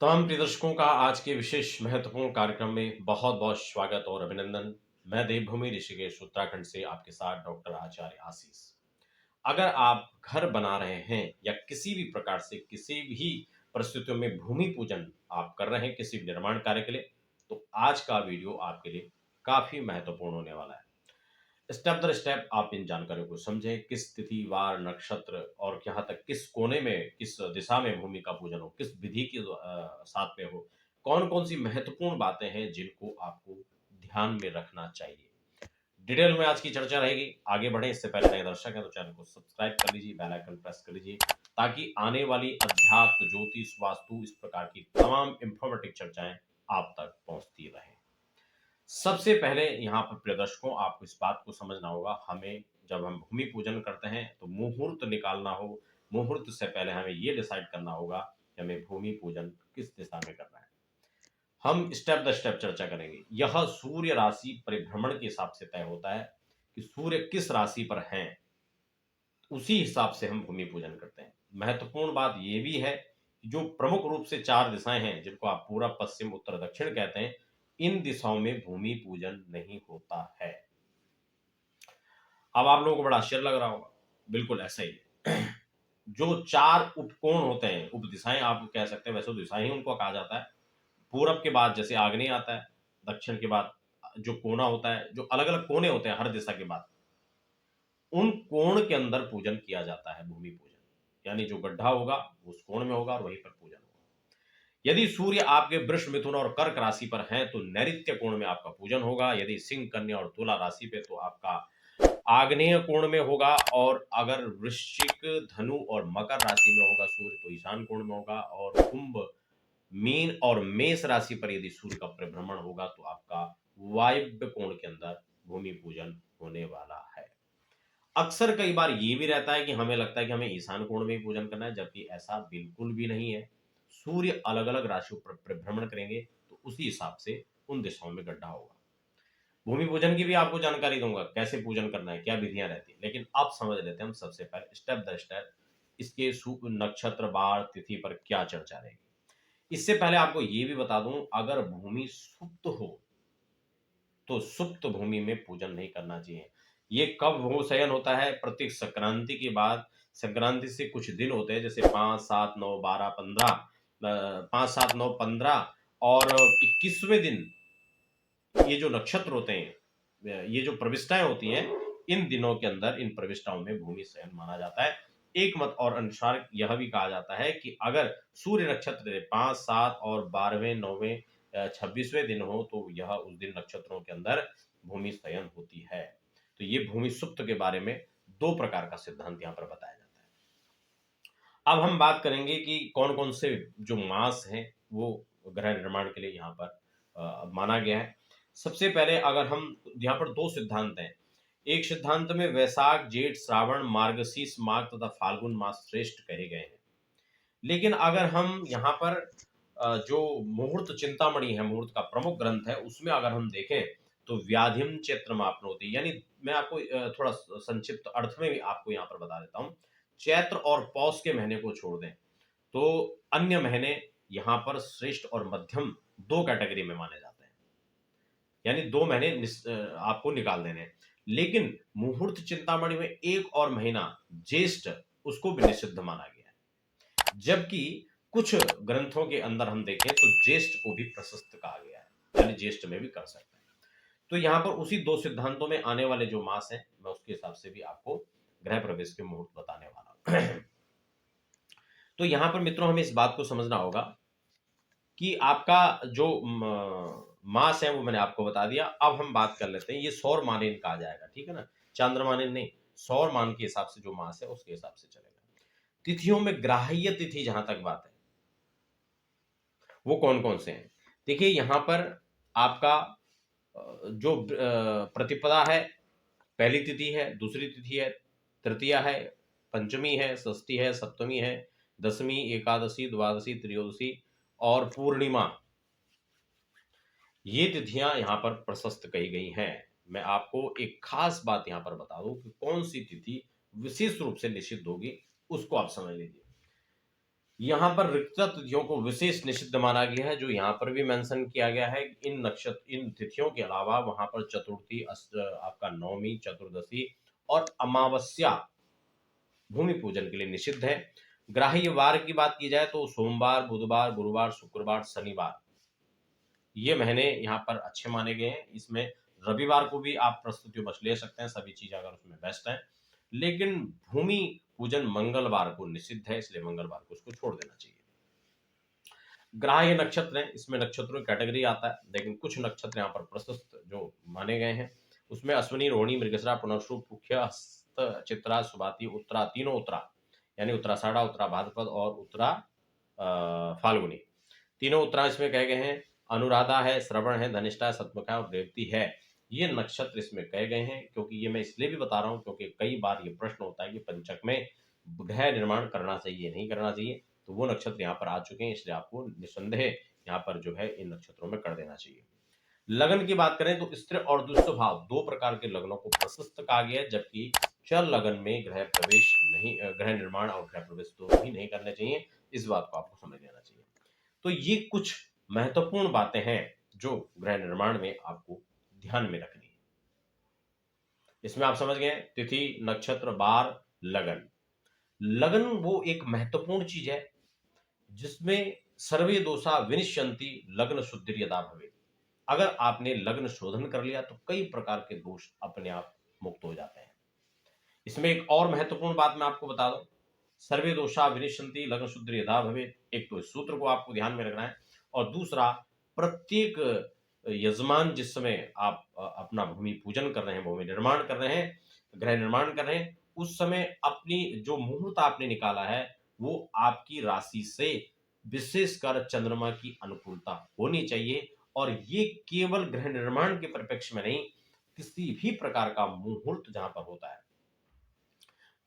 तमाम प्रिय दर्शकों का आज के विशेष महत्वपूर्ण कार्यक्रम में बहुत बहुत स्वागत और अभिनंदन। मैं देवभूमि ऋषिकेश उत्तराखंड से आपके साथ डॉक्टर आचार्य आशीष। अगर आप घर बना रहे हैं या किसी भी प्रकार से किसी भी परिस्थितियों में भूमि पूजन आप कर रहे हैं किसी भी निर्माण कार्य के लिए, तो आज का वीडियो आपके लिए काफी महत्वपूर्ण होने वाला है। स्टेप दर स्टेप आप इन जानकारियों को समझें, किस तिथि वार नक्षत्र और यहाँ तक किस कोने में किस दिशा में भूमि का पूजन हो, किस विधि के साथ में हो, कौन कौन सी महत्वपूर्ण बातें हैं जिनको आपको ध्यान में रखना चाहिए। डिटेल में आज की चर्चा रहेगी। आगे बढ़े इससे पहले नए दर्शक हैं तो चैनल को सब्सक्राइब कर लीजिए, बेल आइकन प्रेस कर लीजिए, ताकि आने वाली अध्यात्म ज्योतिष वास्तु इस प्रकार की तमाम इंफॉर्मेटिव चर्चाएं आप तक पहुंचती रहें। सबसे पहले यहाँ पर प्रिय दर्शकों आपको इस बात को समझना होगा, हमें जब हम भूमि पूजन करते हैं तो मुहूर्त निकालना हो। मुहूर्त से पहले हमें ये डिसाइड करना होगा कि हमें भूमि पूजन किस दिशा में करना है। हम स्टेप बाय स्टेप चर्चा करेंगे। यह सूर्य राशि परिभ्रमण के हिसाब से तय होता है कि सूर्य किस राशि पर हैं, उसी हिसाब से हम भूमि पूजन करते हैं। महत्वपूर्ण बात यह भी है कि जो प्रमुख रूप से चार दिशाएं हैं जिनको आप पूरब पश्चिम उत्तर दक्षिण कहते हैं, इन दिशाओं में भूमि पूजन नहीं होता है। अब आप लोगों को बड़ा आश्चर्य लग रहा होगा, बिल्कुल ऐसा ही है। जो चार उपकोण होते हैं, उप दिशाएं आप कह सकते हैं, वैसे तो दिशाएं ही उनको कहा जाता है। पूरब के बाद जैसे आग्नेय आता है, दक्षिण के बाद जो कोना होता है, जो अलग अलग कोने होते हैं हर दिशा के बाद, उन कोण के अंदर पूजन किया जाता है भूमि पूजन। यानी जो गड्ढा होगा उस कोण में होगा और वहीं पर पूजन होगा। यदि सूर्य आपके वृष मिथुन और कर्क राशि पर हैं तो नैऋत्य कोण में आपका पूजन होगा। यदि सिंह कन्या और तुला राशि पे तो आपका आग्नेय कोण में होगा। और अगर वृश्चिक धनु और मकर राशि में होगा सूर्य तो ईशान कोण में होगा। और कुंभ मीन और मेष राशि पर यदि सूर्य का परिभ्रमण होगा तो आपका वायव्य कोण के अंदर भूमि पूजन होने वाला है। अक्सर कई बार ये भी रहता है कि हमें लगता है कि हमें ईशान कोण में ही पूजन करना है, जबकि ऐसा बिल्कुल भी नहीं है। सूर्य अलग अलग राशियों पर परिभ्रमण करेंगे तो उसी हिसाब से उन दिशाओं में गड्ढा होगा। भूमि पूजन की भी आपको जानकारी दूंगा, कैसे पूजन करना है, क्या विधियां रहती है, लेकिन अब समझ लेते हैं हम सबसे पहले स्टेप बाय स्टेप इसके नक्षत्र बार तिथि पर क्या चर्चा रहेगी। इससे पहले आपको ये भी बता दूं, अगर भूमि सुप्त हो तो सुप्त भूमि में पूजन नहीं करना चाहिए। ये कब भू शयन होता है? प्रत्येक संक्रांति के बाद। संक्रांति से कुछ दिन होते हैं, जैसे 5, 7, 9, 12, 15, 5, 7, 9, 15 और 21वें दिन ये जो नक्षत्र होते हैं, ये जो प्रविष्टाएं होती हैं, इन दिनों के अंदर इन प्रविष्टाओं में भूमि शयन माना जाता है। एक मत और अनुसार यह भी कहा जाता है कि अगर सूर्य नक्षत्र 5, 7 और 12वें, 9वें, 26वें दिन हो तो यह उस दिन नक्षत्रों के अंदर भूमि शयन होती है। तो ये भूमि सुप्त के बारे में दो प्रकार का सिद्धांत यहाँ पर बताया जाता है। अब हम बात करेंगे कि कौन कौन से जो मास हैं वो गृह निर्माण के लिए यहाँ पर माना गया है। सबसे पहले अगर हम यहाँ पर दो सिद्धांत हैं। एक सिद्धांत में वैशाख जेठ श्रावण मार्गशीर्ष माघ तथा फाल्गुन मास श्रेष्ठ कहे गए हैं। लेकिन अगर हम यहाँ पर जो मुहूर्त चिंतामणि है, मुहूर्त का प्रमुख ग्रंथ है, उसमें अगर हम देखें तो व्याधिम चैत्र मापनोति, यानी मैं आपको थोड़ा संक्षिप्त अर्थ में भी आपको यहाँ पर बता देता हूँ। चैत्र और पौष के महीने को छोड़ दें तो अन्य महीने यहाँ पर श्रेष्ठ और मध्यम दो कैटेगरी में माने जाते हैं। यानी दो महीने आपको निकाल देने हैं। लेकिन मुहूर्त चिंतामणि में एक और महीना ज्येष्ठ, उसको भी निषिद्ध माना गया है। जबकि कुछ ग्रंथों के अंदर हम देखें तो ज्येष्ठ को भी प्रशस्त कहा गया है, यानी ज्येष्ठ में भी कर सकते हैं। तो यहाँ पर उसी दो सिद्धांतों में आने वाले जो मास हैं, मैं उसके हिसाब से भी आपको गृह प्रवेश के मुहूर्त बताने वाला हूं। तो यहाँ पर मित्रों हमें इस बात को समझना होगा कि आपका जो मास है वो मैंने आपको बता दिया। अब हम बात कर लेते हैं, ये सौर मानेन कहा जाएगा, ठीक है ना, चांद्रमानेन नहीं, सौर मान के हिसाब से जो मास है उसके हिसाब से चलेगा। तिथियों में ग्राह्य तिथि जहां तक बात है वो कौन कौन से हैं। देखिए यहाँ पर आपका जो प्रतिपदा है, पहली तिथि है, दूसरी तिथि है, तृतीया है, पंचमी है, षष्ठी है, सप्तमी है, दसवीं, एकादशी, द्वादशी, त्रयोदशी और पूर्णिमा, ये तिथियां यहाँ पर प्रशस्त कही गई हैं। मैं आपको एक खास बात यहाँ पर बता दूं कि कौन सी तिथि विशेष रूप से निषिद्ध होगी, उसको आप समझ लीजिए। यहाँ पर रिक्ता तिथियों को विशेष निषिद्ध माना गया है, जो यहाँ पर भी मेंशन किया गया है। इन तिथियों के अलावा वहां पर चतुर्थी, आपका नवमी, चतुर्दशी और अमावस्या भूमि पूजन के लिए निषिद्ध है। ग्राह्य वार की बात की जाए तो सोमवार, बुधवार, गुरुवार, शुक्रवार, शनिवार, ये महीने यहाँ पर अच्छे माने गए हैं। इसमें रविवार को भी आप प्रस्तुति बच ले सकते हैं, सभी चीज अगर उसमें बेस्ट है। लेकिन भूमि पूजन मंगलवार को निषिद्ध है, इसलिए मंगलवार को उसको छोड़ देना चाहिए। ग्राह्य नक्षत्र है, इसमें नक्षत्रों की कैटेगरी आता है, लेकिन कुछ नक्षत्र यहाँ पर प्रशस्त जो माने गए हैं, उसमें अश्विनी, रोहिणी, मृगशिरा, पुनर्वसु, पुष्य, हस्त, चित्रा, सुबाती, उत्तरा, तीनों उत्तरा, यानी उत्तराषाढ़ा, उत्तरा भाद्रपद और उत्तरा फाल्गुनी, तीनों उत्तरा इसमें कहे गए हैं। अनुराधा है, श्रवण है, धनिष्ठा है, सतमुखा है और रेवती है। ये नक्षत्र इसमें कहे गए हैं, क्योंकि ये मैं इसलिए भी बता रहा हूं क्योंकि कई बार ये प्रश्न होता है कि पंचक में गृह निर्माण करना चाहिए, नहीं करना चाहिए। तो वो नक्षत्र यहाँ पर आ चुके हैं, इसलिए आपको निसंदेह यहाँ पर जो है इन नक्षत्रों में कर देना चाहिए। लगन की बात करें तो स्त्री और दुष्ट भाव दो प्रकार के लग्नों को प्रशस्त कहा गया है, जबकि चर लगन में गृह प्रवेश नहीं, गृह निर्माण और गृह प्रवेश दोनों ही नहीं करने चाहिए। इस बात को आपको समझ लेना चाहिए। तो ये कुछ महत्वपूर्ण बातें हैं जो गृह निर्माण में आपको ध्यान में रखनी है। इसमें आप समझ गए तिथि, नक्षत्र, बार, लगन। लगन वो एक महत्वपूर्ण चीज है जिसमें सर्वे दोषा विनिश्यन्ति लग्न शुद्धि यदा भवे। अगर आपने लग्न शोधन कर लिया तो कई प्रकार के दोष अपने आप मुक्त हो जाते हैं। इसमें एक और महत्वपूर्ण बात मैं आपको बता दूं, सर्वे दोषा विनिश्यन्ति लग्न शुद्धि यदा भवे। एक तो इस सूत्र को आपको ध्यान में रखना है, और दूसरा, प्रत्येक यजमान जिस समय आप अपना भूमि पूजन कर रहे हैं, भूमि निर्माण कर रहे हैं, गृह निर्माण कर रहे हैं, उस समय अपनी जो मुहूर्त आपने निकाला है वो आपकी राशि से विशेषकर चंद्रमा की अनुकूलता होनी चाहिए। और ये केवल गृह निर्माण के परिप्रेक्ष्य में नहीं, किसी भी प्रकार का मुहूर्त जहां पर होता है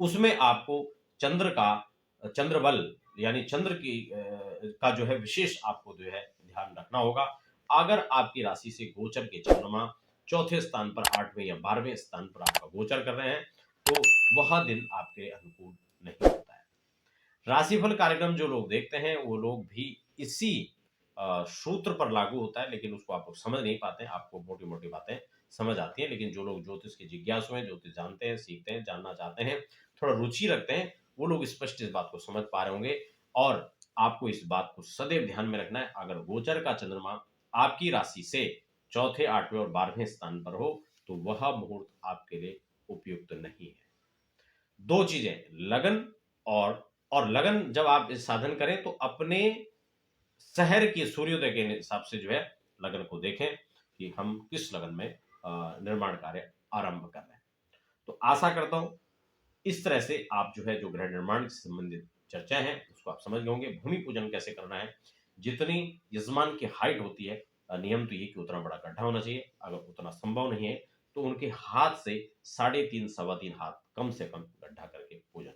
उसमें आपको चंद्र का चंद्र बल यानी चंद्र की का जो है विशेष आपको जो है ध्यान रखना होगा। अगर आपकी राशि से गोचर के चंद्रमा चौथे स्थान पर, 8वें या 12वें स्थान पर आपका गोचर कर रहे हैं तो वह दिन आपके अनुकूल नहीं होता है। राशिफल कार्यक्रम जो लोग देखते हैं वो लोग भी इसी सूत्र पर लागू होता है, लेकिन उसको आप लोग समझ नहीं पाते हैं। आपको मोटी मोटी बातें समझ आती हैं, लेकिन जो लोग ज्योतिष के जिज्ञासु हैं, ज्योतिष जानते हैं, सीखते हैं, जानना चाहते हैं, थोड़ा रुचि रखते हैं, वो लोग स्पष्ट इस बात को समझ पा रहे होंगे। और आपको इस बात को सदैव ध्यान में रखना है, अगर गोचर का चंद्रमा आपकी राशि से चौथे, 8वें और 12वें स्थान पर हो तो वह मुहूर्त आपके लिए उपयुक्त नहीं है। दो चीजें, लगन और लगन जब आप इस साधन करें तो अपने शहर के सूर्योदय के हिसाब से जो है लगन को देखें कि हम किस लगन में निर्माण कार्य आरंभ कर रहे हैं। तो आशा करता हूं इस तरह से आप जो है जो गृह निर्माण से संबंधित चर्चा है उसको आप समझ गए होंगे। भूमि पूजन कैसे करना है, जितनी यजमान की हाइट होती है, नियम तो ये कि उतना बड़ा गड्ढा होना चाहिए। अगर उतना संभव नहीं है तो उनके हाथ से 3.5 सवा 3 हाथ कम से कम गड्ढा करके पूजन